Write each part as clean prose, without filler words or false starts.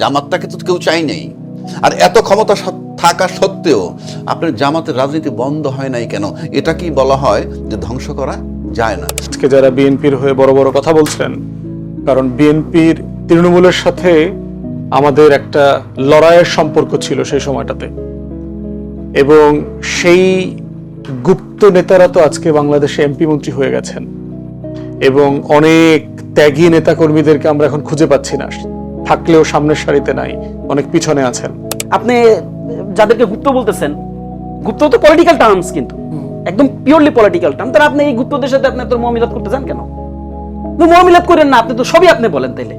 জামাতটাকে তো কেউ চাই নাই। আর এত ক্ষমতা থাকা সত্ত্বেও আপনার জামাতের রাজনীতি বন্ধ হয় নাই কেন? এটা কি বলা হয় যে ধ্বংস করা যায় না? আজকে যারা বিএনপির হয়ে বড় বড় কথা বলছেন, কারণ বিএনপির তৃণমূলের সাথে আমাদের একটা লড়াইয়ের সম্পর্ক ছিল সেই সময়টাতে, এবং সেই গুপ্ত নেতারা তো আজকে বাংলাদেশে এমপি মন্ত্রী হয়ে গেছেন, এবং অনেক ত্যাগী নেতাকর্মীদেরকে আমরা এখন খুঁজে পাচ্ছি না, থাকলেও সামনের সারিতে নাই, অনেক পিছনে আছেন। আপনি যাদেরকে গুপ্ত বলতেছেন, গুপ্ত তো পলিটিক্যাল টার্মস, কিন্তু একদম পিওরলি পলিটিক্যাল টার্ম। তাহলে আপনি এই গুপ্তদের সাথে আপনি তোর মহামিলাত করতে চান কেন? মহামিলাত করেন না, আপনি তো সবই আপনি বলেন। তাইলে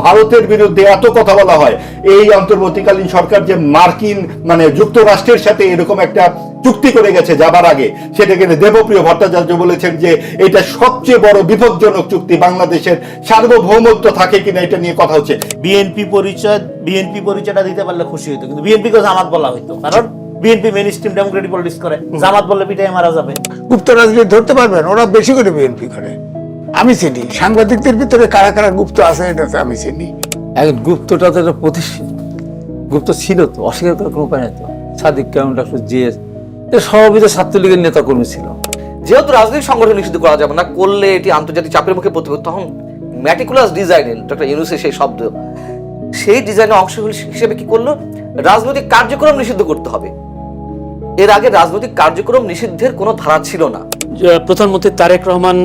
ভারতের বিরুদ্ধে এত কথা বলা হয়, এই অন্তর্বর্তীকালীন সরকার যে মার্কিন মানে যুক্তরাষ্ট্রের সাথে এরকম একটা চুক্তি করে গেছে যাবার আগে, সেটাকে দেবপ্রিয় ভট্টাচার্য বলেছেন যে এটা সবচেয়ে বড় বিপজ্জনক চুক্তি, বাংলাদেশের সার্বভৌমত্ব থাকে কিনা এটা নিয়ে কথা হচ্ছে। বিএনপি পরিচয়টা দিতে পারলে খুশি হইতো, কিন্তু বিএনপিকে জামাত বলা হইতো, কারণ BNP main stream Democratic politics করে, জামাত বললে পিটাই মারা যাবে। গুপ্ত রাজনীতি ধরতে পারবেন, ওরা বেশি করে বিএনপি করে। আমি চিনি সাংবাদিকদের ভিতরে কারা কারা গুপ্ত আছে, এটা আমি চিনি। এখন গুপ্তটা তো একটা প্রতিষ্ঠিত গুপ্ত ছিল, তো অস্বীকার করার কোনো উপায় নেই। তো সাদিক কায়েম, ডক্টর জিএস সভাপতি ছাত্রলীগের নেতাকর্মী ছিল। যেহেতু রাজনৈতিক সংগঠন নিষিদ্ধ করা যাবে না, করলে এটি আন্তর্জাতিক চাপের মুখে পড়তে হবে, তখন ম্যাটিকুলাস ডিজাইন ডক্টর ইউনূসের সেই শব্দ, সেই ডিজাইনের অংশ হিসেবে কি করলো, রাজনৈতিক কার্যক্রম নিষিদ্ধ করতে হবে। এর আগে রাজনৈতিক কার্যক্রম নিষিদ্ধের কোনো ধারা ছিল না। প্রধানমন্ত্রী তারেক রহমান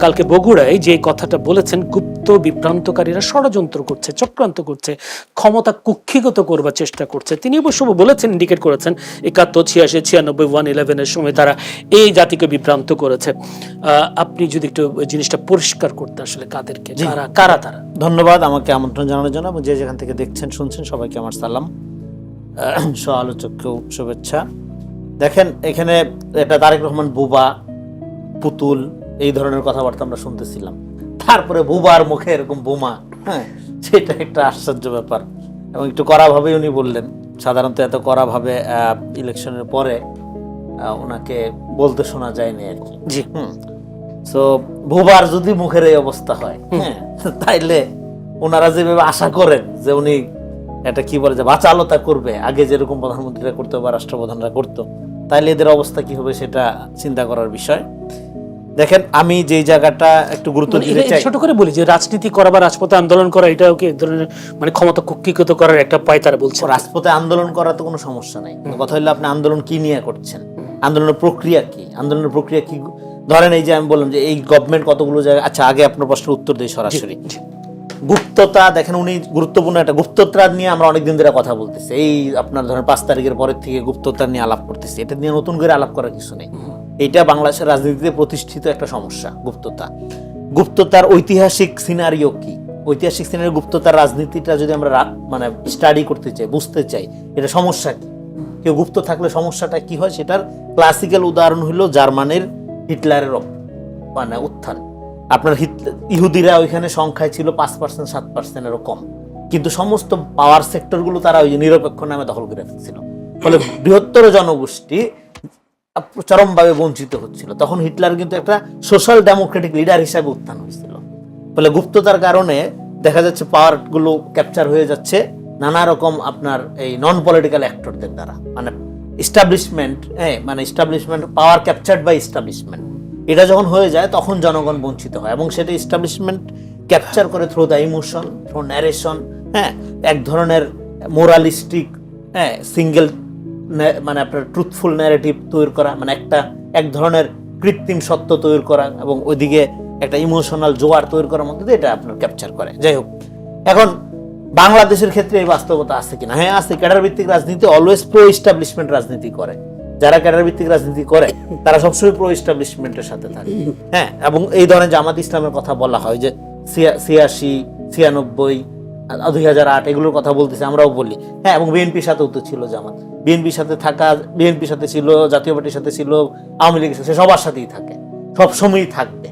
কালকে বগুড়ায় যে কথাটা বলেছেন, গুপ্ত বিভ্রান্তকারীরা ষড়যন্ত্র করছে, চক্রান্ত করছে, ক্ষমতা কুক্ষিগত করবার চেষ্টা করছে। তিনি অবশ্য বলেছেন, ইন্ডিকেট করেছেন 71, 86, 96, 111-এর সময় তারা এই জাতিকে বিভ্রান্ত করেছে। আপনি যদি একটু জিনিসটা পরিষ্কার করতে, আসলে কাদেরকে, কারা তারা? ধন্যবাদ আমাকে আমন্ত্রণ জানানোর জন্য, এবং যে যেখান থেকে দেখছেন শুনছেন সবাইকে আমার সালাম, সহ আলোচককেও শুভেচ্ছা। দেখেন, এখানে এটা তারেক রহমান বুবা, পুতুল, এই ধরনের কথাবার্তা আমরা শুনতেছিলাম। তারপরে বুবার মুখে এরকম বোমা, হ্যাঁ, সেটা একটা আশ্চর্য ব্যাপার। এবং একটু কড়াভাবে উনি বললেন, সাধারণত এত কড়াভাবে ইলেকশনের পরে ওনাকে বলতে শোনা যায়নি আর কি। জি, তো বুবার যদি মুখের এই অবস্থা হয়, হ্যাঁ, তাইলে ওনারা যেভাবে আশা করেন যে উনি এটা কি বলে যে বাচালতা করবে, আগে যেরকম প্রধানমন্ত্রীরা করতো বা রাষ্ট্রপ্রধানরা করতো, তাইলে এদের অবস্থা কি হবে সেটা চিন্তা করার বিষয়। দেখেন, আমি যে জায়গাটা একটু গুরুত্ব দিতে চাই, ছোট করে বলি যে রাজনীতি করা বা রাজপথে আন্দোলন করা, এটাও কি এক ধরনের মানে ক্ষমতা কুক্ষিগত করার একটা পায়তারা বলছে? রাজপথে আন্দোলন করা তো কোনো সমস্যা নাই, কথা হলো আপনি আন্দোলন কি নিয়ে করছেন, আন্দোলনের প্রক্রিয়া কি, আন্দোলনের প্রক্রিয়া কি। ধরেন এই যে আমি বললাম যে এই গভর্নমেন্ট কতগুলো জায়গায়, আচ্ছা আগে আপনার প্রশ্নের উত্তর দিই সরাসরি। গুপ্ততা, দেখেন উনি গুরুত্বপূর্ণ একটা গুপ্ততা নিয়ে আমরা অনেকদিন ধরে কথা বলতেছি। এই আপনার ধরেন 5 তারিখের পরের থেকে গুপ্ততা নিয়ে আলাপ করতেছি। এটা নিয়ে নতুন করে আলাপ করার কিছু নেই, এটা বাংলাদেশের রাজনীতিতে প্রতিষ্ঠিত একটা সমস্যা। গুপ্ততার ঐতিহাসিক সিনারিও কি, ঐতিহাসিক সিনারিও গুপ্ততার রাজনীতিটা যদি আমরা মানে স্টাডি করতে চাই, বুঝতে চাই এটা সমস্যা কি, কেউ গুপ্ত থাকলে সমস্যাটা কি হয়, সেটার ক্লাসিক্যাল উদাহরণ হলো জার্মানির হিটলারের মানে উত্থান। আপনার ইহুদিরা ওইখানে সংখ্যায় ছিল 5%, 7%-এরও কম, কিন্তু সমস্ত পাওয়ার সেক্টরগুলো তারা ওই নিরপেক্ষ নামে দখল করে ফেলছিল। ফলে বৃহত্তর জনগোষ্ঠী চরমভাবে বঞ্চিত হচ্ছিল। তখন হিটলার কিন্তু একটা সোশ্যাল ডেমোক্রেটিক লিডার হিসাবে উত্থান হয়েছিল। ফলে গুপ্ততার কারণে দেখা যাচ্ছে পাওয়ার গুলো ক্যাপচার হয়ে যাচ্ছে নানা রকম আপনার এই নন পলিটিক্যাল অ্যাক্টরদের দ্বারা, মানে ইস্টাবলিশমেন্ট, মানে establishment, power captured by establishment. এটা যখন হয়ে যায় তখন জনগণ বঞ্চিত হয়, এবং সেটা ইস্টাবলিশমেন্ট ক্যাপচার করে through the emotion, through narration, হ্যাঁ, এক ধরনের মোরালিস্টিক, হ্যাঁ, সিঙ্গেল মানে আপনার ট্রুথফুল ন্যারেটিভ তৈরি করা, মানে এক ধরনের কৃত্রিম সত্য তৈরি করা, এবং ওইদিকে একটা ইমোশনাল জোয়ার তৈরি করার মধ্যে দিয়ে এটা আপনার ক্যাপচার করে। যাই হোক, এখন বাংলাদেশের ক্ষেত্রে এই বাস্তবতা আছে কিনা? হ্যাঁ আছে। ক্যাডার ভিত্তিক রাজনীতি অলওয়েজ প্রো ইস্টাবলিশমেন্ট রাজনীতি করে। যারা ক্যাডার ভিত্তিক রাজনীতি করে তারা সবসময় প্রো ইস্টাবলিশমেন্টের সাথে থাকে, হ্যাঁ। এবং এই ধরনের জামাত ইসলামের কথা বলা হয় যে 86, 96, 2008 এগুলোর কথা বলতেছে, আমরাও বলি, হ্যাঁ। এবং বিএনপির সাথেও তো ছিল জামাত, বিএনপির সাথে থাকা, বিএনপির সাথে ছিল, জাতীয় পার্টির সাথে ছিল, আওয়ামী লীগের সাথে, সবার সাথেই থাকে, সবসময়ই থাকবে,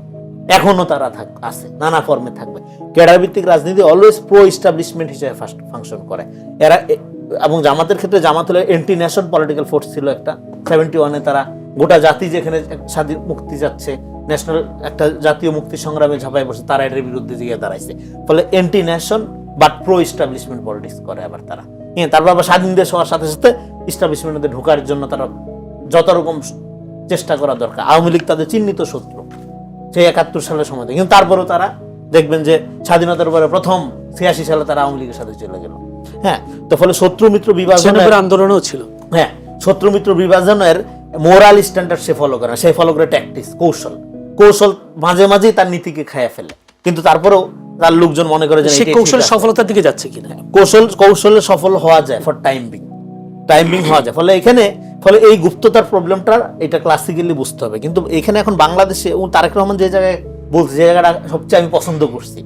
এখনো তারা আছে, নানা ফর্মে থাকবে। ক্যাডার ভিত্তিক রাজনীতি অলওয়েজ প্রো ইস্টাবলিশমেন্ট হিসেবে ফাংশন করে এরা। এবং জামাতের ক্ষেত্রে জামাত হলো এন্টি ন্যাশন পলিটিক্যাল ফোর্স ছিল একটা। 71-এ তারা গোটা জাতি যেখানে স্বাধীন মুক্তি যাচ্ছে, ন্যাশনাল একটা জাতীয় মুক্তি সংগ্রামে ঝাঁপাই পড়ছে, তারা এটার বিরুদ্ধে গিয়ে দাঁড়াইছে। ফলে anti nation but pro establishment politics করে আবার তারা। হ্যাঁ, তারপর আবার স্বাধীন দেশ হওয়ার সাথে সাথে ইস্টাবলিশমেন্টে ঢোকার জন্য তারা যত রকম চেষ্টা করা দরকার। আওয়ামী লীগ তাদের চিহ্নিত শত্রু সেই 71 সালের সময় থেকে, কিন্তু তারপরেও তারা দেখবেন যে স্বাধীনতার পরে প্রথম 86 সালে তারা আওয়ামী লীগের সাথে চলে গেল। হ্যাঁ, তো ফলে শত্রু মিত্র বিভাজনের আন্দোলনও ছিল। হ্যাঁ, শত্রু মিত্র বিভাজনের মোরাল স্ট্যান্ডার্ড সে ফলো করে, সে ফলো করে ট্যাকটিক্স, কৌশল মাঝে মাঝেই তার নীতিকে খেয়ে ফেলে, কিন্তু তারপরেও তার লোকজন মনে করে যে সেই কৌশল সফলতার দিকে যাচ্ছে কিনা। কৌশলে সফল হওয়া যায় ফর টাইম বিং হওয়া যায়। ফলে এই গুপ্ততার প্রবলেমটা এটা ক্লাসিক্যালি বুঝতে হবে। কিন্তু এখানে এখন বাংলাদেশে তারেক রহমান যে জায়গায় বলছে, যে জায়গাটা সবচেয়ে আমি পছন্দ করছি,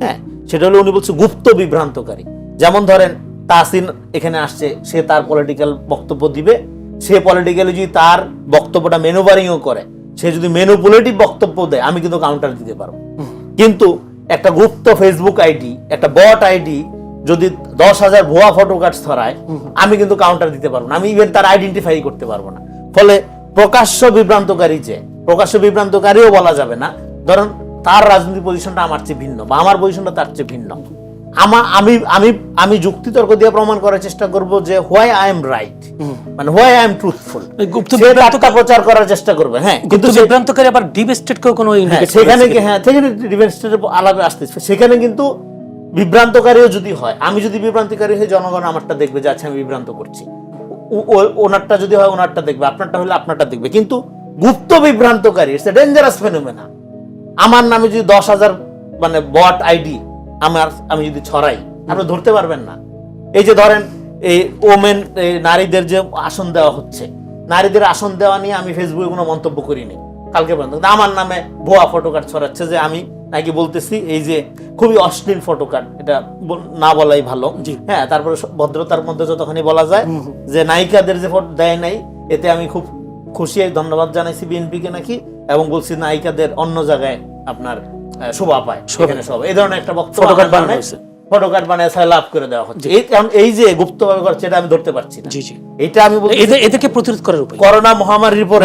হ্যাঁ, সেটা হলো উনি বলছে গুপ্ত বিভ্রান্তকারী। যেমন ধরেন তাহসিন এখানে আসছে, সে তার পলিটিক্যাল বক্তব্য দিবে, সে পলিটিক্যালি যদি তার বক্তব্যটা ম্যানুভারিংও করে, সে যদি ম্যানুপুলেটিভ বক্তব্য দেয়, আমি কিন্তু কাউন্টার দিতে পারবো। কিন্তু একটা গুপ্ত ফেসবুক আইডি, একটা বট আইডি যদি 10,000 ভুয়া ফটো কার্ড ছড়ায়, আমি কিন্তু কাউন্টার দিতে পারবো না, আমি ইভেন তার আইডেন্টিফাই করতে পারবো না। ফলে প্রকাশ্য বিভ্রান্তকারীও বলা যাবে না। ধরুন তার রাজনৈতিক পজিশনটা আমার চেয়ে ভিন্ন, বা আমার পজিশনটা তার চেয়ে ভিন্ন, আমি যুক্তিতর্ক দিয়ে প্রমাণ করার চেষ্টা করব যে হোয়াই আই এম রাইট, মানে হোয়াই আই এম ট্রুথফুল, প্রচার করার চেষ্টা করবে। হ্যাঁ, কিন্তু বিভ্রান্তকারী আবার ডিপ স্টেটকেও কোনো সেখানে ডিফেন্স স্টেটের আলাপে আসতেছে, সেখানে কিন্তু বিভ্রান্তকারীও যদি হয়, আমি যদি বিভ্রান্তিকারী হয়ে জনগণ আমারটা দেখবে যে আচ্ছা আমি বিভ্রান্ত করছি, ওনারটা যদি হয় ওনারটা দেখবে, আপনারটা হলে আপনারটা দেখবে। কিন্তু গুপ্ত বিভ্রান্তকারী ইটস এ ডেঞ্জারাস ফেনোমেনা। আমার নামে যদি 10,000 মানে বট আইডি আমি যদি ছড়াই, আপনি ধরতে পারবেন না। এই যে ধরেন এই ওমেন নারীদের যে আসন দেওয়া হচ্ছে, নারীদের আসন দেওয়া নিয়ে আমি ফেসবুকে কোনো মন্তব্য করিনি কালকে পর্যন্ত, আমার নামে ভুয়া ফটো কার্ড ছড়াচ্ছে যে আমি নাকি বলতেছি এই যে খুবই অশ্লীল ফটো কার্ড, এটা না বলাই ভালো। হ্যাঁ, তারপরে ভদ্রতার মধ্যে যতখানি বলা যায় যে নায়িকাদের যে ফটো দেয় নাই, এতে আমি খুব খুশি, ধন্যবাদ জানাইছি বিএনপিকে নাকি, এবং বলছি নায়িকাদের অন্য জায়গায় আপনার শোভা পায়, সেখানে সব এই ধরনের একটা বক্তব্য ফটো কার্ড বানায় লাভ করে দেওয়া হচ্ছে। এই যে গুপ্তভাবে করছে, এটা আমি ধরতে পারছি না। এটা আমি এদেরকে প্রতিরোধ করার উপায়, করোনা মহামারীর পর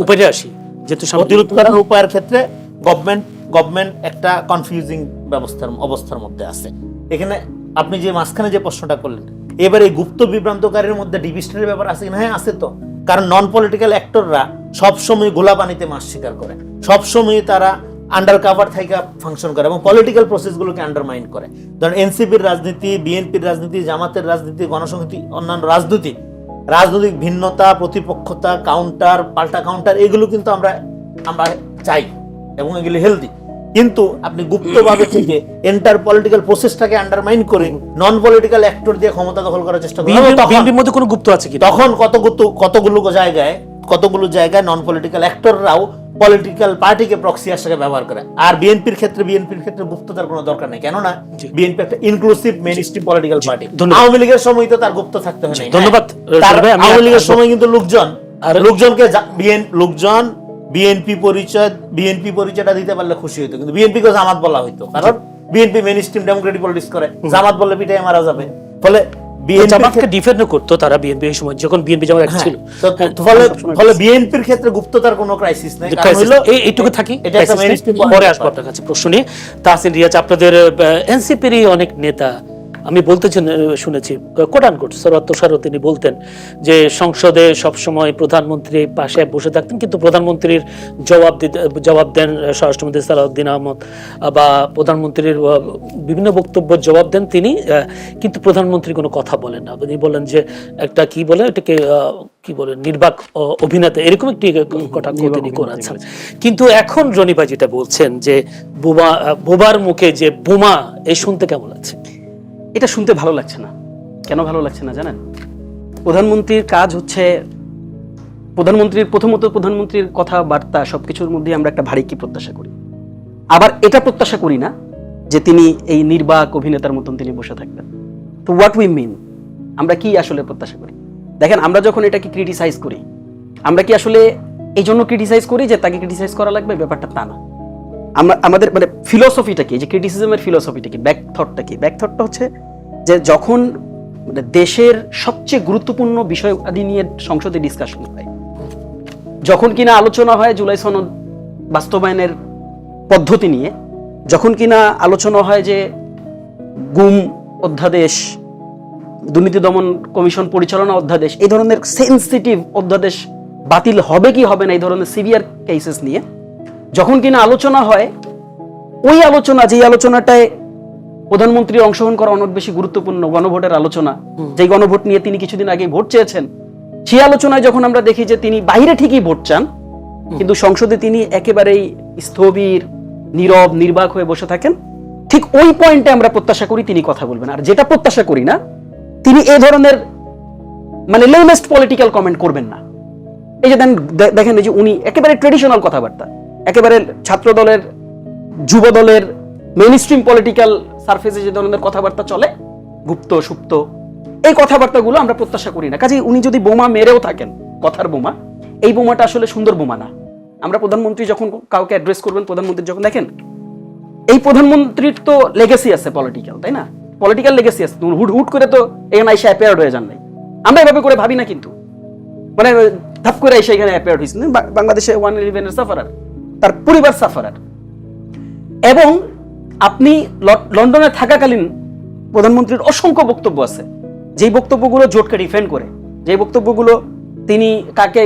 উপায় আসি, যেহেতু প্রতিরোধ করার উপায়ের ক্ষেত্রে গভর্নমেন্ট একটা কনফিউজিং অবস্থার মধ্যে আছে। এখানে আপনি যে মাঝখানে যে প্রশ্নটা করলেন, এবার এই গুপ্ত বিভ্রান্তকারীর মধ্যে ডিভিশনের ব্যাপার আছে কিনা? হ্যাঁ, আছে তো। কারণ নন পলিটিক্যাল অ্যাক্টররা সবসময় গোলা পানিতে মাছ শিকার করে, সবসময় তারা আন্ডার কাভার থেকে ফাংশন করে এবং পলিটিক্যাল প্রসেসগুলোকে আন্ডারমাইন করে। ধরেন এনসিপির রাজনীতি, বিএনপির রাজনীতি, জামাতের রাজনীতি, গণসংহতি, অন্যান্য রাজনৈতিক ভিন্নতা, প্রতিপক্ষতা, কাউন্টার, পাল্টা কাউন্টার, এগুলো কিন্তু আমরা চাই এবং এগুলি হেলদি। কিন্তু আপনি গুপ্তভাবে থেকে এন্টার পলিটিক্যাল প্রসেসটাকে আন্ডারমাইন করে নন পলিটিক্যাল অ্যাক্টর দিয়ে ক্ষমতা দখল করার চেষ্টা করেন, বিএনপির মধ্যে কোনো গুপ্ত আছে কি? তখন কতগুলো জায়গায় নন পলিটিক্যাল অ্যাক্টররাও পলিটিক্যাল পার্টিকে প্রক্সি হিসেবে ব্যবহার করে। আর বিএনপির ক্ষেত্রে গুপ্ততার কোনো দরকার নেই, কেননা বিএনপি একটা inclusive mainstream political party. Awami লীগের সময় তো তার গুপ্ত থাকতে হয় না। ধন্যবাদ। আওয়ামী লীগের সময় কিন্তু লোকজনকে বিএনপি পরিচয়টা দিতে পারলে খুশি হইতো, কিন্তু বিএনপিকে জামাত বলা হইতো, কারণ বিএনপি মেইনস্ট্রিম ডেমোক্রেটিক পলিটিক্স করে, জামাত বললে পিটাই মারা যাবে। ফলে জামাতকে ডিফেন্ড করতো তারা, বিএনপি এই সময় যখন বিএনপি যেমন ছিল। ফলে বিএনপির ক্ষেত্রে গুপ্ততার কোনো ক্রাইসিস নাই। এইটুকু থাকি, পরে আসবো আপনার কাছে প্রশ্ন নিয়ে। তাহসিন রিয়াজ, আপনাদের এনসিপিরই অনেক নেতা আমি বলতেছেন, শুনেছি কোটানকোট সরাত তিনি বলতেন যে সংসদে সবসময় প্রধানমন্ত্রী পাশে বসে থাকতেন, কিন্তু প্রধানমন্ত্রীর জবাব দেন স্বরাষ্ট্রমন্ত্রী সালাউদ্দিন আহমদ, বা প্রধানমন্ত্রীর বিভিন্ন বক্তব্য জবাব দেন তিনি, কিন্তু প্রধানমন্ত্রী কোনো কথা বলেন না। তিনি বলেন যে একটা কি বলে এটাকে কি বলে নির্বাক অভিনেতা, এরকম একটি কটাক্ষ তিনি করেছেন। কিন্তু এখন রনিবা যেটা বলছেন যে বোবার মুখে যে বোমা, এই শুনতে কেমন লাগছে? এটা শুনতে ভালো লাগছে না। কেন ভালো লাগছে না জানেন? প্রধানমন্ত্রীর কাজ হচ্ছে, প্রধানমন্ত্রীর কথাবার্তা সবকিছুর মধ্যে আমরা একটা ভারী কি প্রত্যাশা করি, আবার এটা প্রত্যাশা করি না যে তিনি এই নির্বাক অভিনেতার মতন তিনি বসে থাকবেন। তো হোয়াট উই মিন, আমরা কি আসলে প্রত্যাশা করি? দেখেন, আমরা যখন এটাকে ক্রিটিসাইজ করি, আমরা কি আসলে এই জন্য ক্রিটিসাইজ করি যে তাকে ক্রিটিসাইজ করা লাগবে? ব্যাপারটা তা না। আমাদের মানে ফিলোসফিটা কি, যে ক্রিটিসিজমের ফিলোসফিটা কি, ব্যাকথটটা কি? ব্যাকথটটা হচ্ছে যে যখন মানে দেশের সবচেয়ে গুরুত্বপূর্ণ বিষয় আদি নিয়ে সংসদে ডিসকাশন হয়, যখন কিনা আলোচনা হয় জুলাই সনদ বাস্তবায়নের পদ্ধতি নিয়ে, যখন কিনা আলোচনা হয় যে গুম অধ্যাদেশ, দুর্নীতি দমন কমিশন পরিচালনা অধ্যাদেশ, এই ধরনের সেনসিটিভ অধ্যাদেশ বাতিল হবে কি হবে না, এই ধরনের সিভিয়ার কেসেস নিয়ে যখন কিনা আলোচনা হয়, ওই আলোচনা, যে আলোচনাটায় প্রধানমন্ত্রী অংশগ্রহণ করা অনেক বেশি গুরুত্বপূর্ণ, গণভোটের আলোচনা, যে গণভোট নিয়ে তিনি কিছুদিন আগে ভোট চেয়েছেন, সেই আলোচনায় যখন আমরা দেখি যে তিনি বাইরে ঠিকই ভোট চান, কিন্তু সংসদে তিনি একেবারেই স্থবির, নীরব, নির্বাক হয়ে বসে থাকেন, ঠিক ওই পয়েন্টে আমরা প্রত্যাশা করি তিনি কথা বলবেন। আর যেটা প্রত্যাশা করি না, তিনি এই ধরনের মানে লেমেস্ট পলিটিক্যাল কমেন্ট করবেন না। এই যে দেখেন, এই যে উনি একেবারে ট্রেডিশনাল কথাবার্তা, একেবারে ছাত্র দলের, যুব দলের মেইন স্ট্রিম পলিটিক্যাল সারফেসে যে ধরনের কথাবার্তা চলে, গুপ্ত সুপ্ত, এই কথাবার্তাগুলো আমরা প্রত্যাশা করি না। কাজেই উনি যদি বোমা মেরেও থাকেন, কথার বোমা, এই বোমাটা আসলে সুন্দর বোমা না। আমরা প্রধানমন্ত্রী যখন কাউকে অ্যাড্রেস করবেন, প্রধানমন্ত্রী যখন দেখেন, এই প্রধানমন্ত্রীর তো লেগেসি আছে পলিটিক্যাল, তাই না? পলিটিক্যাল লেগেসি আছে, হুট করে তো এখানে এসে অ্যাপিয়ার্ড হয়ে যান নাই। আমরা এভাবে করে ভাবি না, কিন্তু মানে ধাপ করে এসে এখানে অ্যাপিয়ার্ড হয়েছেন। বাংলাদেশে 111 সাফারার, তার পরিবার সাফারার। এবং আপনি লন্ডনে থাকাকালীন প্রধানমন্ত্রীর অসংখ্য বক্তব্য আছে, যেই বক্তব্যগুলো জোটকে ডিফেন্ড করে, যেই বক্তব্যগুলো তিনি কাকে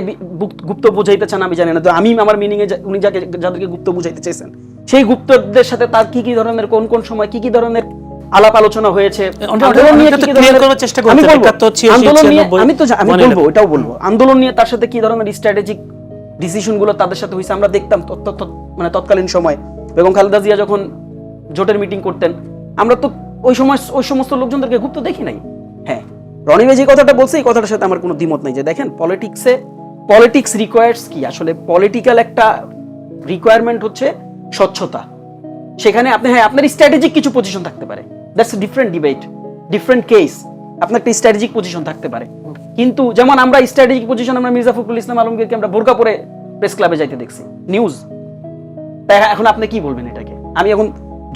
গুপ্ত বুঝাইতে চান আমি জানি না, তো আমি আমার মিনিং এ উনি যাদেরকে গুপ্ত বুঝাইতে চাইছেন, সেই গুপ্তদের সাথে তার কি কি ধরনের, কোন কোন সময় কি কি ধরনের আলাপ আলোচনা হয়েছে, আন্দোলন নিয়ে কি কি ধরনের, আমি বলবো, এটাও বলবো, আন্দোলন নিয়ে তার সাথে কি ধরনের স্ট্র্যাটেজিক ডিসিশন গুলো তাদের সাথে হয়েছে আমরা দেখতাম মানে তৎকালীন সময়। বেগম খালেদা জিয়া যখন জোটের মিটিং করতেন, আমরা তো ওই সমস্ত লোকজনদেরকে গুপ্ত দেখি নাই। হ্যাঁ, রনি ভাই যে কথাটা বলছে, এই কথাটার সাথে আমার কোনো দ্বিমত নাই। যে দেখেন, পলিটিক্স রিকোয়ার্স কি, আসলে পলিটিক্যাল একটা রিকোয়ারমেন্ট হচ্ছে স্বচ্ছতা। সেখানে আপনি, হ্যাঁ, আপনার স্ট্র্যাটেজিক কিছু পজিশন থাকতে পারে, that's different debate, different case, আপনার একটা স্ট্র্যাটেজিক পজিশন থাকতে পারে। কিন্তু যেমন আমরা স্ট্র্যাটেজিক পজিশন, আমরা মির্জা ফখরুল ইসলাম আলমগীরকে আমরা বোরকা পরে প্রেস ক্লাবে যাইতে দেখছি, নিউজ। তাই এখন আপনি কি বলবেন এটাকে? আমি এখন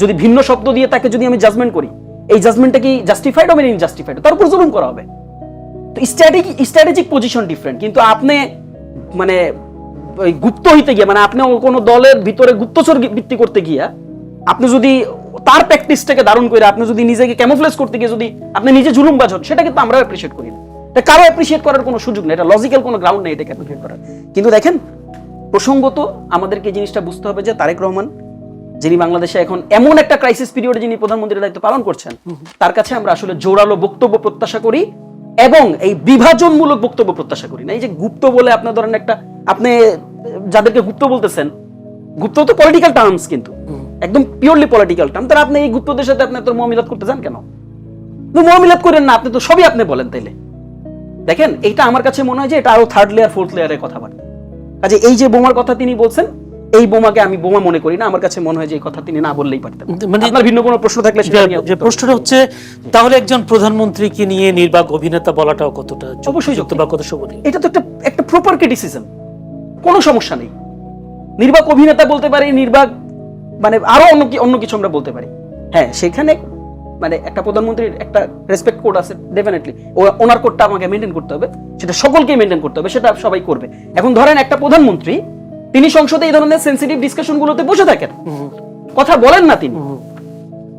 যদি ভিন্ন শব্দ দিয়ে তাকে যদি আমি জাজমেন্ট করি, এই জাজমেন্টটা কি জাস্টিফাইড হবে না ইনজাস্টিফাইড? তার উপর জুলুম করা হবে। তো স্ট্র্যাটেজিক পজিশন ডিফারেন্ট। কিন্তু আপনি মানে ওই গুপ্ত হইতে গিয়ে, মানে আপনি কোনো দলের ভিতরে গুপ্তচর বৃত্তি করতে গিয়া, আপনি যদি তার প্র্যাকটিসটাকে ধারণ করে আপনি যদি নিজেকে ক্যামোফ্লেজ করতে গিয়ে যদি আপনি নিজে জুলুমবাজ হন, সেটা কিন্তু আমরাও অ্যাপ্রিশিয়েট করি না। এটা কারো অ্যাপ্রিশিয়েট করার কোনো সুযোগ নেই, এটা লজিক্যাল কোনো গ্রাউন্ড নেই এটাকে অ্যাপ্রিশিয়েট করার। কিন্তু দেখেন, প্রসঙ্গত আমাদেরকে এই জিনিসটা বুঝতে হবে যে তারেক রহমান, যিনি বাংলাদেশে এখন এমন একটা ক্রাইসিস পিরিয়ডে যিনি প্রধানমন্ত্রীর দায়িত্ব পালন করছেন, তার কাছে আমরা আসলে জোরালো বক্তব্য প্রত্যাশা করি এবং এই বিভাজনমূলক বক্তব্য প্রত্যাশা করি না। এই যে গুপ্ত বলে আপনার ধরেন একটা, আপনি যাদেরকে গুপ্ত বলতেছেন, গুপ্ত তো পলিটিক্যাল টার্মস, কিন্তু একদম পিওরলি পলিটিক্যাল টার্ম, তাহলে আপনি এই গুপ্তদের সাথে আপনি তোর মহমিলাত করতে চান কেন? মহমিলাত করেন না, আপনি তো সবই আপনি বলেন। তাইলে দেখেন, এইটা আমার কাছে মনে হয় যে এটা আরো থার্ড লেয়ার, ফোর্থ লেয়ারের কথাবার্তা। কাজে এই যে বোমার কথা তিনি বলছেন, এই বোমাকে আমি বোমা মনে করি না। আমার কাছে মনে হয় যে এই কথা তিনি না বললেই পারতেন। মানে আপনার ভিন্ন কোনো প্রশ্ন থাকলে যে প্রশ্নটা হচ্ছে, তাহলে একজন প্রধানমন্ত্রীকে নিয়ে নির্বাক অভিনেতা বলাটাও কতটা অবশ্যই যুক্ত বা কত শোভনীয়? এটা তো একটা প্রপার ক্রিটিসিজম, কোনো সমস্যা নেই। নির্বাক অভিনেতা বলতে পারি, নির্বাক মানে আরো অন্য কিছু আমরা বলতে পারি। হ্যাঁ, সেখানে মানে একটা প্রধানমন্ত্রীর একটা রেসপেক্ট কোড আছে, ডেফিনেটলি ওনার কোডটা আমাকে মেনটেন করতে হবে, সেটা সকলকেই মেনটেন করতে হবে, সেটা সবাই করবে। এখন ধরেন একটা প্রধানমন্ত্রী, তিনি সংসদে এই ধরনের সেন্সিটিভ ডিসকাশন গুলোতে বসে থাকেন, কথা বলেন না তিনি,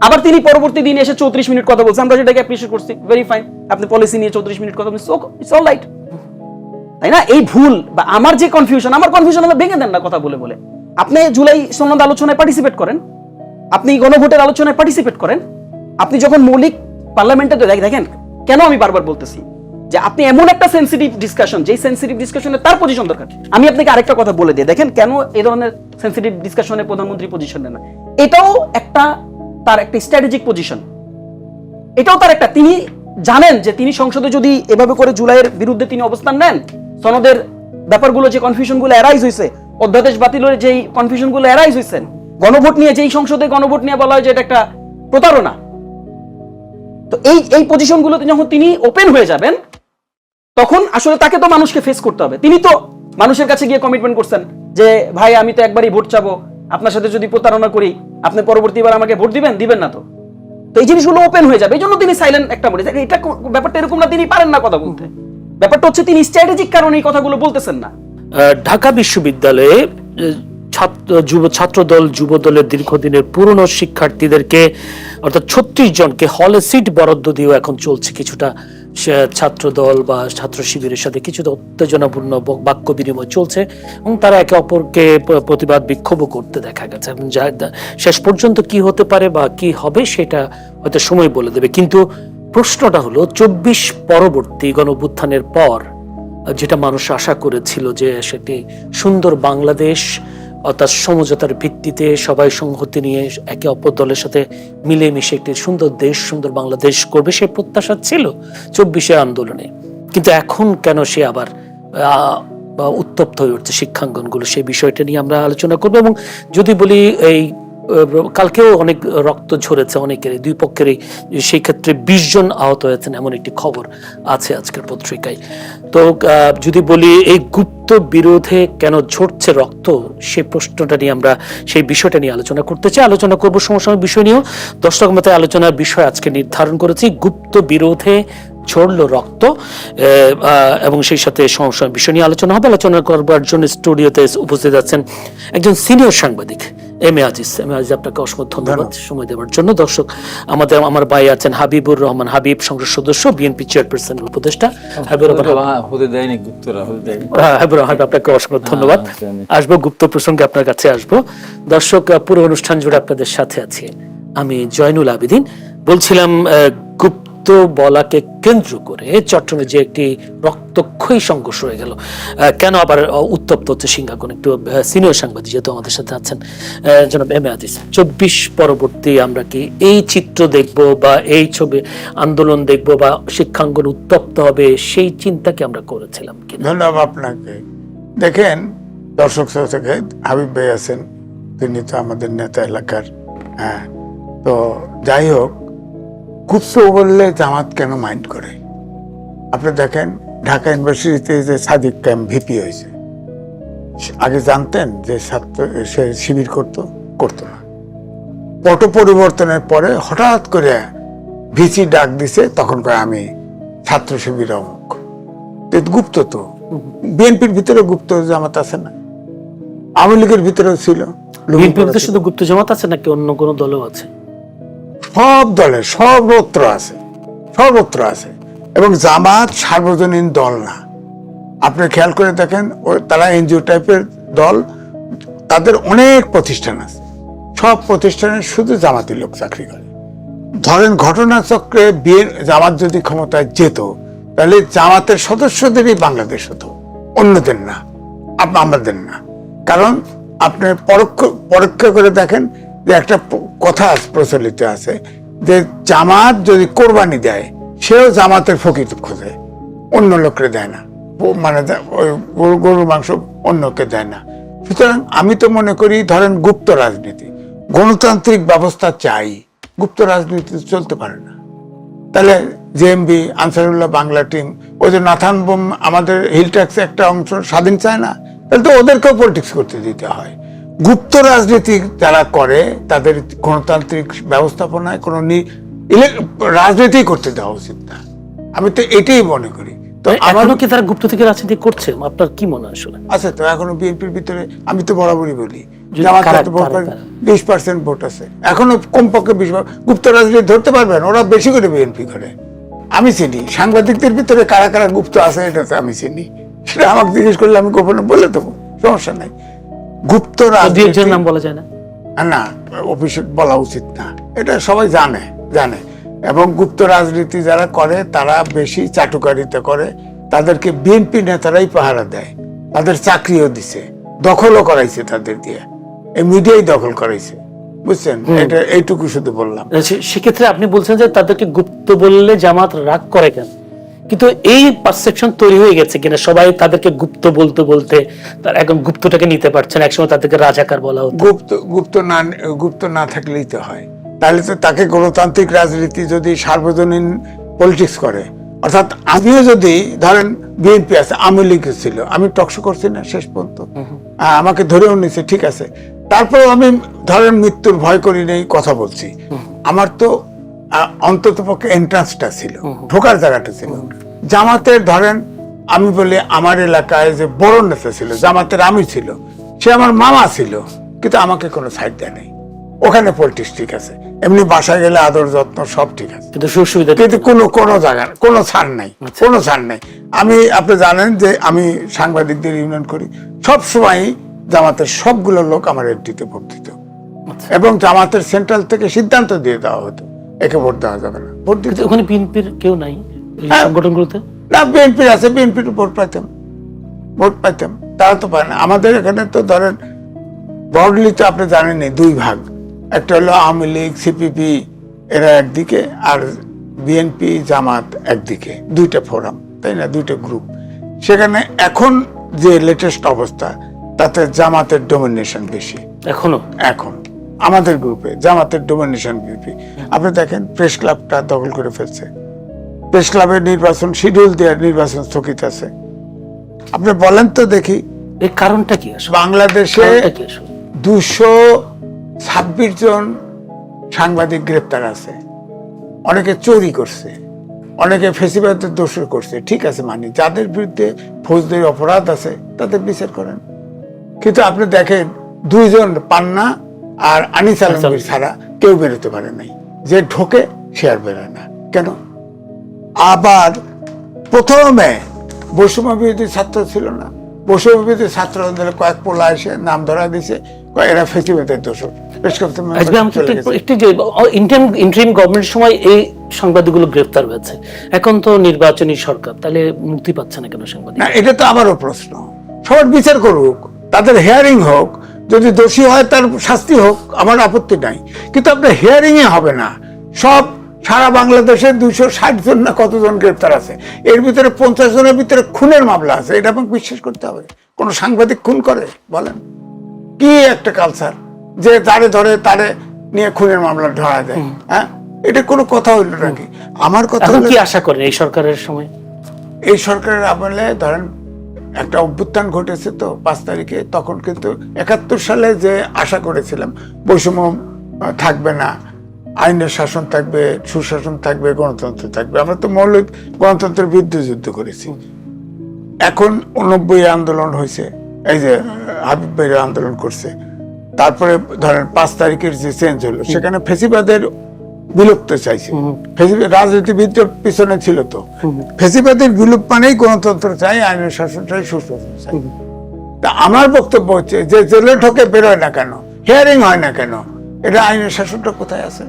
আবার তিনি পরবর্তী দিন এসে 34 মিনিট কথা বলছেন, আমরা সেটাকে অ্যাপ্রিশিয়েট করছি, ভেরি ফাইন। আপনি পলিসি নিয়ে 34 মিনিট কথা বলছেন, ইটস অল রাইট, তাই না? এই ভুল বা আমার যে কনফিউশন, আমার কনফিউশন আমরা ভেঙে দেন না কথা বলে বলে। আপনি জুলাই সনদ আলোচনায় পার্টিসিপেট করেন, আপনি গণভোটের আলোচনায় পার্টিসিপেট করেন, আপনি যখন মৌলিক পার্লামেন্টে দেখেন, কেন আমি বারবার বলতেছি যে আপনি এমন একটা সেন্সিটিভ ডিসকাশন, যেই সেন্সিটিভ ডিসকাশনে তার পজিশন দরকার। আমি আপনাকে আরেকটা কথা বলে দিই, দেখেন কেন এই ধরনের সেন্সিটিভ ডিসকাশনে প্রধানমন্ত্রী পজিশন নেন না। এটাও একটা তার একটা স্ট্র্যাটেজিক পজিশন, এটাও তার একটা, তিনি জানেন যে তিনি সংসদে যদি এভাবে করে জুলাইয়ের বিরুদ্ধে তিনি অবস্থান নেন, সনদের ব্যাপারগুলো যে কনফিউশনগুলো অ্যারাইজ হয়েছে, অধ্যাদেশ বাতিলের যেই কনফিউশনগুলো অ্যারাইজ হয়েছে, গণভোট নিয়ে যেই সংসদে গণভোট নিয়ে বলা হয় যে এটা একটা প্রতারণা, তো এই পজিশনগুলোতে যখন তিনি ওপেন হয়ে যাবেন, তখন আসলে তাকে তো মানুষকে ফেস করতে হবে। তিনি তো মানুষের কাছে গিয়ে কমিটমেন্ট করছেন যে ভাই, আমি তো একবারই ভোট চাবো, আপনার সাথে যদি প্রতারণা করি আপনি পরবর্তীবার আমাকে ভোট দিবেন না তো। তো এই জিনিসগুলো ওপেন হয়ে যাবে, এই জন্য তিনি সাইলেন্ট একটা বলে। এটা ব্যাপারটা এরকম না তিনি পারেন না কথা বলতে, ব্যাপারটা হচ্ছে তিনি স্ট্র্যাটেজিক কারণে এই কথাগুলো বলতেছেন না। ঢাকা বিশ্ববিদ্যালয়ে ছাত্রদল যুব দলের দীর্ঘদিনের পুরনো শিক্ষার্থীদেরকে অর্থাৎ 36 জনকে হলে সিট বরাদ্দ দিয়েও এখন চলছে কিছুটা ছাত্রদল বা ছাত্র শিবিরের সাথে কিছুটা উত্তেজনাপূর্ণ বাক্য বিনিময় চলছে এবং তারা একে অপরকে প্রতিবাদ বিক্ষোভও করতে দেখা গেছে। এবং শেষ পর্যন্ত কি হতে পারে বা কি হবে সেটা হয়তো সময় বলে দেবে। কিন্তু প্রশ্নটা হলো 24 পরবর্তী গণঅভ্যুত্থানের পর যেটা মানুষ আশা করেছিল যে সেটি সুন্দর বাংলাদেশ অর্থাৎ সমঝোতার ভিত্তিতে সবাই সংহতি নিয়ে একে অপর দলের সাথে মিলেমিশে একটি সুন্দর দেশ সুন্দর বাংলাদেশ করবে, সে প্রত্যাশা ছিল 24 আন্দোলনে। কিন্তু এখন কেন সে আবার উত্তপ্ত হয়ে উঠছে শিক্ষাঙ্গনগুলো, সেই বিষয়টা নিয়ে আমরা আলোচনা করবো। এবং যদি বলি এই কালকেও অনেক রক্ত ঝরেছে অনেকেরই, দুই পক্ষেরই, সেই ক্ষেত্রে 20 জন আহত হয়েছেন এমন একটি খবর আছে আজকের পত্রিকায়। তো যদি বলি এই গুপ্ত বিরোধে কেন ঝরছে রক্ত, সেই প্রশ্নটা নিয়ে আমরা সেই বিষয়টা নিয়ে আলোচনা করতে চাই। আলোচনা করবো সমসাময়িক বিষয় নিয়েও। দর্শক মতে আলোচনার বিষয় আজকে নির্ধারণ করেছি গুপ্ত বিরোধে ঝরলো রক্ত, এবং সেই সাথে সমসাময়িক বিষয় নিয়ে আলোচনা হবে। আলোচনা করবার জন্য স্টুডিওতে উপস্থিত আছেন একজন সিনিয়র সাংবাদিক এম এ আজিজ। আপনাকে অসংখ্য ধন্যবাদ সময় দেওয়ার জন্য। দর্শক আমার ভাই আছেন হাবিবুর রহমান হাবিব, সংসদ সদস্য, বিএনপি চেয়ারপারসন উপদেষ্টা। হাবিবুর রহমান, আপনাকে অসংখ্য ধন্যবাদ। আসবো গুপ্ত প্রসঙ্গে আপনার কাছে আসবো। দর্শক, পুরো অনুষ্ঠান জুড়ে আপনাদের সাথে আছি আমি জয়নুল আবেদিন। বলছিলাম গুপ্ত বলাকে কেন্দ্র করে চট্টগ্রামে যে একটি রক্তক্ষয়ী সংঘর্ষ হয়ে গেল, কেন আবার উত্তপ্ত হচ্ছে সিঙ্গাগন, একটু সিনিয়র সাংবাদিক যেহেতু আমাদের সাথে আছেন জনাব এম এ আজিজ। 24 পরবর্তী আমরা কি এই চিত্র দেখব বা এই ছবি আন্দোলন দেখব বা শিক্ষাঙ্গন উত্তপ্ত হবে, সেই চিন্তা কি আমরা করেছিলাম কি? ধন্যবাদ আপনাকে। দেখেন দর্শক শ্রোতাকে, হাবিব ভাই আছেন, তিনি তো আমাদের নেতা এলাকার। হ্যাঁ, তো যাই হোক, গুপ্ত বললে জামাত কেন মাইন্ড করে? আপনি দেখেন ঢাকা ইউনিভার্সিটিতে যে সাদিক ক্যাম্প ভিপি হয়েছে, আগে জানতেন যে সে শিবির করতো না। পট পরিবর্তনের পরে হঠাৎ করে ভিসি ডাক দিছে, তখন করে আমি ছাত্র শিবির অমুক। গুপ্ত তো বিএনপির ভিতরে গুপ্ত জামাত আছে না, আওয়ামী লীগের ভিতরেও ছিল। বিএনপির শুধু গুপ্ত জামাত আছে নাকি অন্য কোনো দলও আছে? সব দলে সর্বত্র আছে। এবং জামাত সার্বজনীন দল না, আপনি খেয়াল করে দেখেন, তারা এনজিও টাইপের দল, তাদের অনেক প্রতিষ্ঠান আছে, সব প্রতিষ্ঠানে শুধু জামাতি লোক চাকরি করে। ধরেন ঘটনাচক্রে জামাত যদি ক্ষমতায় যেত, তাহলে জামাতের সদস্যদেরই বাংলাদেশ হতো, অন্যদের না, আমাদের না। কারণ আপনি পরোক্ষ করে দেখেন যে একটা কথা প্রচলিত আছে যে জামাত যদি কোরবানি দেয়, সেও জামাতের ফকির খোঁজে, অন্য লোককে দেয় না, মানে ওই গরুর মাংস অন্যকে দেয় না। সুতরাং আমি তো মনে করি, ধরেন গুপ্ত রাজনীতি, গণতান্ত্রিক ব্যবস্থা চাই, গুপ্ত রাজনীতি চলতে পারে না। তাহলে জেএমবি, আনসারুল্লাহ বাংলা টিম, ওই যে নাথান বোম আমাদের হিল ট্যাক্সে একটা অংশ স্বাধীন চায় না, তাহলে তো ওদেরকেও পলিটিক্স করতে দিতে হয়। গুপ্ত রাজনীতি যারা করে তাদের গণতান্ত্রিক ব্যবস্থাপনায় কোনো রাজনীতি করতে দেওয়া উচিত না, আমি তো এটাই মনে করি। তো এখনো কি তারা গুপ্ত থেকে রাজনীতি করছে? আপনার কি মনে হয়? আসলে আছে তো এখনো বিএনপির ভিতরে, আমি তো বরাবরই বলি 20% ভোট আছে এখনো, কমপক্ষে 20। গুপ্ত রাজনীতি ধরতে পারবেন, ওরা বেশি করে বিএনপি করে। আমি চিনি সাংবাদিকদের ভিতরে কারা কারা গুপ্ত আছে, এটা তো আমি চিনি, সেটা আমাকে জিজ্ঞেস করলে আমি গোপনে বলে দেবো, সমস্যা নাই। গুপ্ত রাজনীতির নাম বলা যায় না, না অফিসে বলা উচিত না, এটা সবাই জানে। এবং গুপ্ত রাজনীতি যারা করে তারা বেশি চাটুকারিতা করে, তাদেরকে বিএনপি নেতারাই পাহারা দেয়, তাদের চাকরিও দিছে, দখলও করাইছে তাদের দিয়ে, এই মিডিয়াই দখল করাইছে, বুঝছেন? এটা এইটুকু শুধু বললাম। সেক্ষেত্রে আপনি বলছেন যে তাদেরকে গুপ্ত বললে জামাত রাগ করে কেন? কিন্তু এই পারসেপশন তৈরি হয়ে গেছে কিনা, সবাই তাদেরকে গুপ্ত বলতে বলতে তারা এখন গুপ্তটাকে নিতে পারছেন, একসময় তাদেরকে রাজাকার বলা হতো। গুপ্ত না থাকলেই তো হয়, তাহলে তো তাকে গণতান্ত্রিক রাজনীতি যদি সার্বজনীন পলিটিক্স করে, অর্থাৎ আমিও যদি ধরেন বিএনপি আছে, আওয়ামী লীগ ছিল, আমি টকশো করছি না শেষ পর্যন্ত, আমাকে ধরেও নিছে, ঠিক আছে, তারপরেও আমি ধরেন মৃত্যুর ভয় করি নেই, কথা বলছি। আমার তো অন্তত পক্ষে এন্ট্রান্সটা ছিল, ঢোকার জায়গাটা ছিল। জামাতের ধরেন আমি বলি আমার এলাকায় যে বড় নেতা ছিল জামাতের, আমি ছিল, সে আমার মামা ছিল, কিন্তু আমাকে কোনো সাইড দেয় নাই। ওখানে পলিটিক্স ঠিক আছে, এমনি বাসায় গেলে আদর যত্ন সব ঠিক আছে, কিন্তু সুযোগ সুবিধা কিন্তু কোনো জায়গায় কোনো ছাড় নাই, কোনো ছাড় নাই। আপনি জানেন যে আমি সাংবাদিকদের ইউনিয়ন করি, সব সময় জামাতের সবগুলো লোক আমার এফডিতে ভোট দিত, এবং জামাতের সেন্ট্রাল থেকে সিদ্ধান্ত দিয়ে দেওয়া হতো একে ভোট দেওয়া যাবে না, ভোট দিতে। ওখানে বিএনপির কেউ নাই এই হ্যাঁ। সংগঠনগুলোতে? না, বিএনপির আছে, বিএনপির ভোট পাইতাম, তারা তো পায় না। আমাদের এখানে তো ধরেন ব্রডলি তো আপনি জানেনই দুই ভাগ, একটা হলো আওয়ামী লীগ সিপিপি এরা একদিকে, আর বিএনপি জামাত একদিকে, দুইটা ফোরাম, তাই না, দুইটা গ্রুপ। সেখানে এখন যে লেটেস্ট অবস্থা তাতে জামাতের ডোমিনেশন বেশি এখন আমাদের গ্রুপে, জামাতের ডোমিনেশন বেশি। আপনি দেখেন প্রেস ক্লাবটা দখল করে ফেলছে, প্রেস ক্লাবের নির্বাচন শিডিউল দেওয়ার নির্বাচন স্থগিত আছে। আপনি বলেন তো দেখি এর কারণটা কি আসলে? বাংলাদেশে কারণটা কি আসলে? 226 জন সাংবাদিক গ্রেপ্তার আছে, অনেকে চুরি করছে, অনেকে ফেসিবাদের দোষর করছে, ঠিক আছে, মানে যাদের বিরুদ্ধে ফৌজদারি অপরাধ আছে তাদের বিচার করেন। কিন্তু আপনি দেখেন 2 জন পান্না আর আনিস আলমগীর ছাড়া কেউ বেরোতে পারে নাই, যে ঢোকে সে আর বেরোয় না কেন? আবার প্রথমে বৈষম্য বিরোধী ছাত্র ছিল না, বৈষম্য বিরোধী ছাত্র আন্দোলনে কয়েক পোলা এসে নাম ধরা দিয়েছে, এরা ফেসিবাদের দোষর। আজকে আমাকে একটু যে ইন্টারিম গভর্নমেন্টের সময় এই সাংবাদিকগুলো গ্রেফতার হয়েছে, এখন তো নির্বাচনী সরকার, তাহলে মুক্তি পাচ্ছে না কেন সাংবাদিক? না, এটা তো আমারও প্রশ্ন। সবার বিচার করুক, তাদের হিয়ারিং হোক, যদি দোষী হয় তার শাস্তি হোক, আমার আপত্তি নাই, কিন্তু আপনার হিয়ারিং এ হবে না। সব সারা বাংলাদেশে 260 জন না কতজন গ্রেফতার আছে, এর ভিতরে 50 জনের ভিতরে খুনের মামলা আছে, এটা আমাকে বিশ্বাস করতে হবে। কোন সাংবাদিক খুন করে? বলেন, কি একটা কালচার যে তারে ধরে তারে নিয়ে খুনের মামলা ধরা দেয়? হ্যাঁ, এটা কোনো কথা হইল নাকি? আমার কথা এখন হলো, কি আশা করেন এই সরকারের সময়? এই সরকারের আমলে ধরেন একটা অভ্যুত্থান ঘটেছে তো 5 তারিখে, তখন কিন্তু 71 সালে যে আশা করেছিলাম বৈষম্য থাকবে না, আইনের শাসন থাকবে, সুশাসন থাকবে, গণতন্ত্র থাকবে, আমরা তো মৌলিক গণতন্ত্রের বিরুদ্ধে যুদ্ধ করেছি। এখন 90 আন্দোলন হয়েছে, এই যে হাবিব ভাইরা আন্দোলন করছে, তারপরে ধরেন 5 তারিখের যে চেঞ্জ হলো, সেখানে ফেসিবাদের বিলুপ্ত চাইছে, রাজনীতিবিদদের পিছনে ছিল তো, ফেসিবাদের বিলুপ মানেই গণতন্ত্র চাই, আইনের শাসন চাই, সুশাসন চাই। তা আমার বক্তব্য হচ্ছে যে জেলে ঢোকে বেরোয় না কেন, হিয়ারিং হয় না কেন, এটা আইনের শাসনটা কোথায় আছে?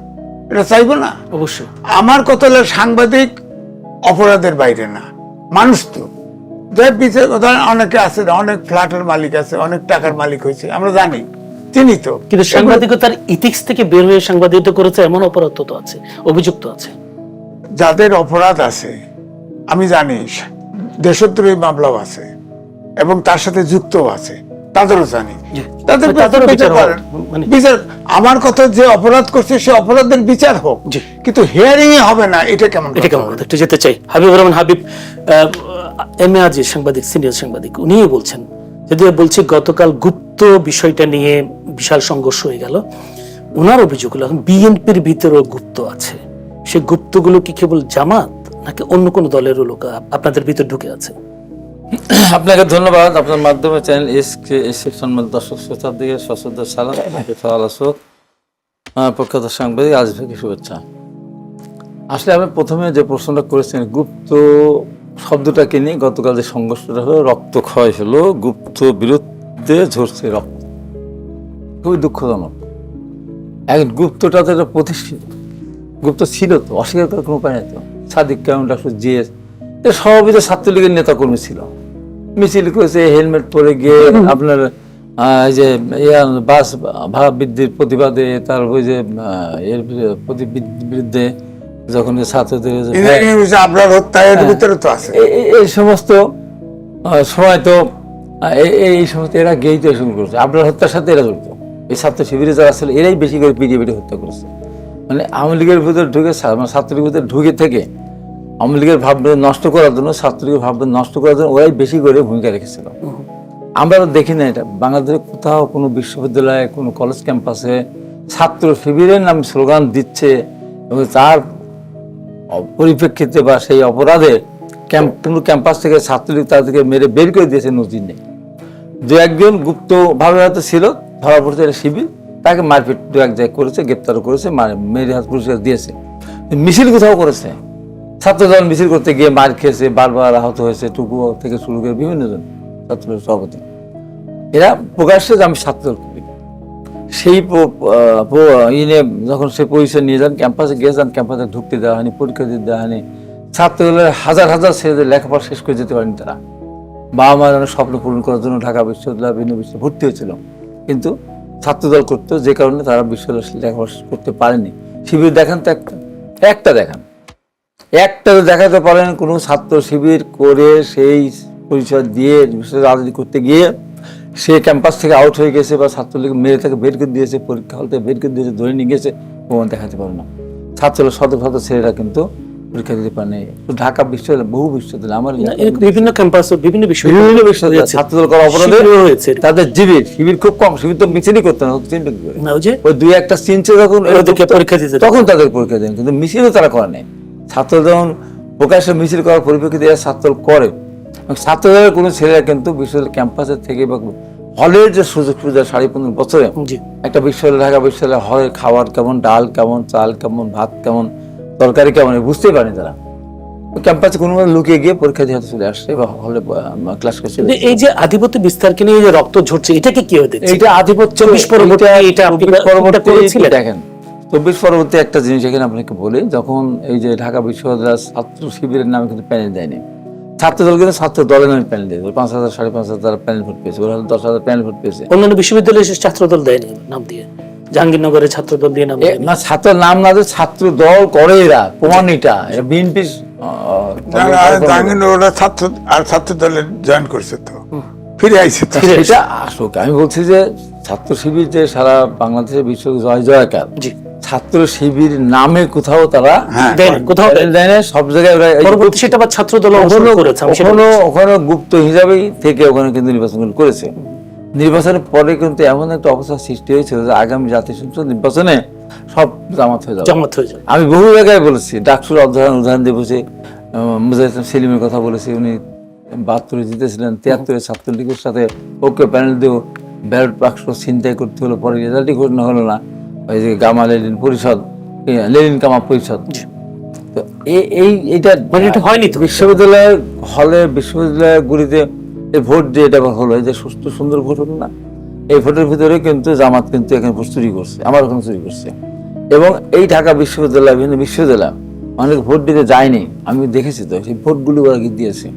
এটা চাইবো না অবশ্যই। আমার কথা হলো সাংবাদিক অপরাধের বাইরে না, মানুষ তো, যে বিচার কথা অনেকে আছে, অনেক ফ্ল্যাটের মালিক আছে, অনেক টাকার মালিক হয়েছে, আমরা জানি, চিনি তো, কিন্তু সাংবাদিকতার ইথিক্স থেকে বের হয়ে সাংবাদিকতা করেছে এমন অপরাধ তো আছে, অভিযুক্ত আছে। যাদের অপরাধ আছে আমি জানি, দেশদ্রোহী মামলাও আছে এবং তার সাথে যুক্তও আছে, তাদেরও জানি, তাদেরও বিচার করেন, বিচার। আমার কথা, যে অপরাধ করছে সে অপরাধের বিচার হোক, কিন্তু হিয়ারিং এ হবে না, এটা কেমন? এটা কেমন কথা? একটু যেতে চাই হাবিবুর রহমান হাবিব, এমএ আজিজ সাংবাদিক, সিনিয়র সাংবাদিক, উনিও বলছেন, যদিও বলছি গতকাল গুপ্ত বিষয়টা নিয়ে বিশাল সংঘর্ষ হয়ে গেল, ওনার অভিযোগ হলো এখন বিএনপির ভিতরেও গুপ্ত আছে, সে গুপ্তগুলো কি কেবল জামাত নাকি অন্য কোনো দলেরও লোক আপনাদের ভিতর ঢুকে আছে? আপনাকে ধন্যবাদ। আপনার মাধ্যমে চ্যানেল এসকে সম্মানিত দর্শক শ্রোতাদিকে সশ্রদ্ধ সালাম, আলোচক প্রখ্যাত সাংবাদিক আজিজকে শুভেচ্ছা। আসলে আপনি প্রথমে যে প্রশ্নটা করেছেন গুপ্ত শব্দটাকে নিয়ে, গতকাল যে সংঘর্ষটা হলো, রক্তক্ষয় হলো, গুপ্ত বিরুদ্ধে ঝরছে রক্ত, খুবই দুঃখজনক। এখন গুপ্তটা তো একটা প্রতিষ্ঠিত, গুপ্ত ছিল তো, অস্বীকার করার কোনো উপায় নেই তো। সাদিক কায়েম, ডক্টর জিএস, সবই তো ছাত্রলীগের নেতাকর্মী ছিল, মিছিল করেছে, হেলমেট পরে গিয়ে আপনার এই যে বাস ভাড়া বৃদ্ধির প্রতিবাদে, তারপর যে এর বিরুদ্ধে যখন ছাত্রদের আপনার হত্যা, এর ভিতরে তো আছে এই সমস্ত সময় তো এই সমস্ত এরা গেই তো শুরু করেছে, আপনার হত্যার সাথে এরা জড়িত। এই ছাত্র শিবিরে যারা ছিল এরাই বেশি করে পিটিয়ে হত্যা করেছে। মানে আওয়ামী লীগের ভিতরে ঢুকে, ছাত্রলীগের ভিতরে ঢুকে থেকে আওয়ামী লীগের ভাবনা নষ্ট করার জন্য, ছাত্রলীগের ভাবনা নষ্ট করার জন্য ওরাই বেশি করে ভূমিকা রেখেছিল। আমরা দেখি না এটা বাংলাদেশের কোথাও কোনো বিশ্ববিদ্যালয়ে, কোনো কলেজ ক্যাম্পাসে ছাত্র শিবিরের নামে স্লোগান দিচ্ছে এবং তার পরিপ্রেক্ষিতে বা সেই অপরাধে কোনো ক্যাম্পাস থেকে ছাত্রলীগ তাদেরকে মেরে বের করে দিয়েছে, নজির নেই। দু একজন গুপ্ত ভাবে হয়তো ছিল, ধরা পড়ছে এটা শিবির, তাকে মারপিট দু এক জায়গায় করেছে, গ্রেপ্তারও করেছে, মেরে হাত পুরস্কার দিয়েছে। মিছিল কোথাও করেছে, ছাত্রদল মিছিল করতে গিয়ে মার খেয়েছে, বারবার আহত হয়েছে, টুকু থেকে শুরু করে বিভিন্ন জন ছাত্রদল সভাপতি, এরা প্রকাশ্যে যে আমি ছাত্রদল করি। সেই ইনে যখন সে পরিচয় নিয়ে যান, ক্যাম্পাসে গিয়েছেন, ক্যাম্পাসে ঢুকতে দেওয়া হয়নি, পরীক্ষা দিতে দেওয়া হয়নি। ছাত্রদলের হাজার হাজার ছেলেদের লেখাপড়া শেষ করে যেতে পারেনি তারা। বাবা মার অনেক স্বপ্ন পূরণ করার জন্য ঢাকা বিশ্ববিদ্যালয়, বিভিন্ন বিশ্ববিদ্যালয়ে ভর্তি হয়েছিল, কিন্তু ছাত্রদল করতো, যে কারণে তারা বিশ্ববিদ্যালয় লেখাপড়া করতে পারেনি। শিবির দেখান তো একটা দেখান, একটা দেখাতে পারেন কোনো ছাত্র শিবির করে সেই পরিচয় দিয়ে রাজনীতি করতে গিয়ে সে ক্যাম্পাস থেকে আউট হয়ে গেছে বা ছাত্রলীগ মেরে তাকে বের করে দিয়েছে, পরীক্ষা হল থেকে বের করে দিয়েছে, ধরে নিয়ে গেছে, প্রমাণ দেখাতে পারে না। ছাত্রলীগ শত শত ছেলেরা কিন্তু পরীক্ষা দিতে পারে না। ঢাকা বিশ্ববিদ্যালয়, বহু বিশ্ববিদ্যালয়, আমার বিভিন্ন ক্যাম্পাস, বিভিন্ন বিশ্ববিদ্যালয় ছাত্রদল করা অপরাধে তাদের শিবির খুব কম, শিবির তো মিছিলই করতে না, ওই দুই একটা চিনছে যখন পরীক্ষা দিতে, তখন তাদের পরীক্ষা দেন, কিন্তু মিছিলও তারা করে নেই। ছাত্র যখন প্রকাশ্যে মিছিল করার পরিপ্রেক্ষিতে ছাত্রদল করে, ছাত্রদলের কোনো ছেলেরা কিন্তু বিশ্ববিদ্যালয় ক্যাম্পাসের থেকে বা হলের যে সুযোগ সুবিধা 15.5 বছরে একটা বিশ্ববিদ্যালয়, ঢাকা বিশ্ববিদ্যালয় হলের খাবার কেমন, ডাল কেমন, চাল কেমন, ভাত কেমন, তরকারি কেমন, বুঝতেই পারেনি তারা। ক্যাম্পাসে কোনো লুকিয়ে গিয়ে পরীক্ষা দিয়ে চলে আসছে বা হলে ক্লাস করছে। এই যে আধিপত্য বিস্তারকে নিয়ে যে রক্ত ঝরছে, এটাকে কি হতে এটা আধিপত্য 24 পরবর্তী, এটা পরবর্তী দেখেন 24 পরবর্তী একটা জিনিস এখানে আপনাকে বলি, যখন এই যে ঢাকা বিশ্ববিদ্যালয় ছাত্র শিবিরের নামে কিন্তু প্যানেল দেয়নি, ছাত্রদল কিন্তু ছাত্র দলের নামে প্যানেল দিয়েছে, 5,000 5,500 তারা প্যানেল ভোট পেয়েছে, ওরা 10,000 প্যানেল ভোট পেয়েছে। অন্যান্য বিশ্ববিদ্যালয়ে ছাত্রদল দেয়নি নাম দিয়ে, জাহাঙ্গীরনগরে ছাত্রদল দিয়ে নাম না, ছাত্র নাম না দিয়ে ছাত্র দল করে এরা, প্রমাণ এটা বিএনপি ওরা ছাত্র আর ছাত্র দলে জয়েন করছে, তো ফিরে আইছে তো। এটা আসুক, আমি বলছি যে ছাত্র শিবির যে সারা বাংলাদেশের বিশ্ব জয় জয়কার, ছাত্র শিবির নামে কোথাও তারা কোথাও দেয় না, সব জায়গায় পরবর্তী সেটা আবার ছাত্রদল করেছে, ওখানে গুপ্ত হিসাবেই থেকে ওখানে কিন্তু নির্বাচন করেছে। নির্বাচনের পরে কিন্তু এমন একটা অবস্থা সৃষ্টি হয়েছিল যে আগামী জাতীয় সংসদ নির্বাচনে সব জামাত হয়ে যাবে। আমি বহু জায়গায় বলেছি, ডাকসুর উদাহরণ দিয়ে বসে মুজাহিদ সেলিমের কথা বলেছি, উনি 72-এ জিতেছিলেন, 73-এ ছাত্রলীগের সাথে ওকে প্যানেল দিয়েও ব্যালট বাক্স ছিনতাই করতে হলো, পরে রেজাল্টই ঘোষণা হলো না, ওই যে গামা লেনিন পরিষদ, লেনিন কামা পরিষদ। তো এইটা মানে এটা হয়নি তো বিশ্ববিদ্যালয়ের হলে, বিশ্ববিদ্যালয়গুলিতে এই ভোট দিয়ে এটা হলো, এই যে সুস্থ সুন্দর ভোট হলো না, এই ভোটের ভিতরে কিন্তু জামাত কিন্তু এখানে ভোট চুরি করছে, আমার ওখানে চুরি করছে। এবং এই ঢাকা বিশ্ববিদ্যালয়, বিভিন্ন বিশ্ববিদ্যালয় অনেক ভোট দিতে যায়নি, আমি দেখেছি তো, সেই ভোটগুলি ওরা দিয়েছে।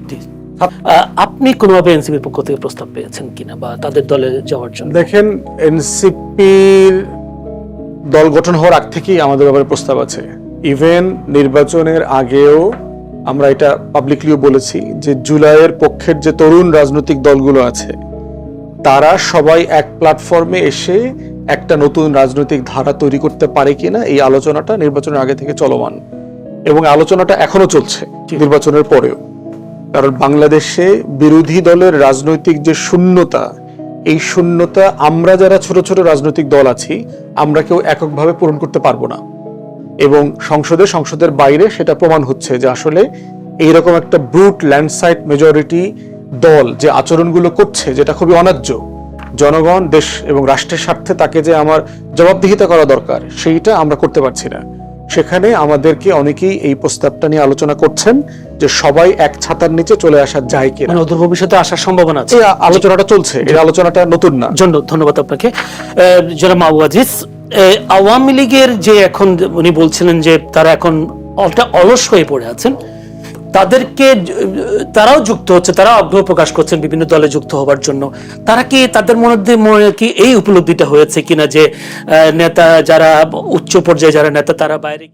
আপনি কোনোভাবে এনসিপির পক্ষ থেকে প্রস্তাব পেয়েছেন কিনা বা তাদের দলে যাওয়ার জন্য? দেখেন, এনসিপির দল গঠন হওয়ার আগ থেকেই আমাদের ব্যাপারে প্রস্তাব আছে। ইভেন নির্বাচনের আগেও আমরা এটা পাবলিকলিও বলেছি যে জুলাইয়ের পক্ষের যে তরুণ রাজনৈতিক দলগুলো আছে, তারা সবাই এক প্ল্যাটফর্মে এসে একটা নতুন রাজনৈতিক ধারা তৈরি করতে পারে কিনা, এই আলোচনাটা নির্বাচনের আগে থেকে চলমান, এবং আলোচনাটা এখনো চলছে নির্বাচনের পরেও। কারণ বাংলাদেশে বিরোধী দলের রাজনৈতিক যে শূন্যতা, এই শূন্যতা আমরা যারা ছোট ছোট রাজনৈতিক দল আছি, আমরা কেউ এককভাবে পূরণ করতে পারবো না। এবং সংসদের বাইরে সেটা প্রমাণ হচ্ছে যে আসলে এইরকম একটা ব্রুট ল্যান্ডস্লাইড মেজরিটি দল যে আচরণগুলো করছে, যেটা খুবই অন্যায্য, জনগণ, দেশ এবং রাষ্ট্রের স্বার্থে তাকে যে আমার জবাবদিহিতা করা দরকার, সেইটা আমরা করতে পারছি না। সেখানে আমাদেরকে অনেকেই এই প্রস্তাবটা নিয়ে আলোচনা করছেন যে সবাই এক ছাতার নিচে চলে আসা যায় কিনা, অদূর ভবিষ্যতে আসার সম্ভাবনা আছে। এই আলোচনাটা চলছে, এই আলোচনাটা নতুন না। ধন্যবাদ আপনাকে। জনাব আবু আজিজ, আওয়ামী লীগের যে এখন উনি বলছিলেন যে তারা এখন অলস হয়ে পড়ে আছেন, তাদেরকে তারাও যুক্ত হচ্ছে, তারাও আগ্রহ প্রকাশ করছেন বিভিন্ন দলে যুক্ত হবার জন্য। তারা কি তাদের মধ্যে কি এই উপলব্ধিটা হয়েছে কিনা যে নেতা যারা উচ্চ পর্যায়ে যারা নেতা তারা বাইরে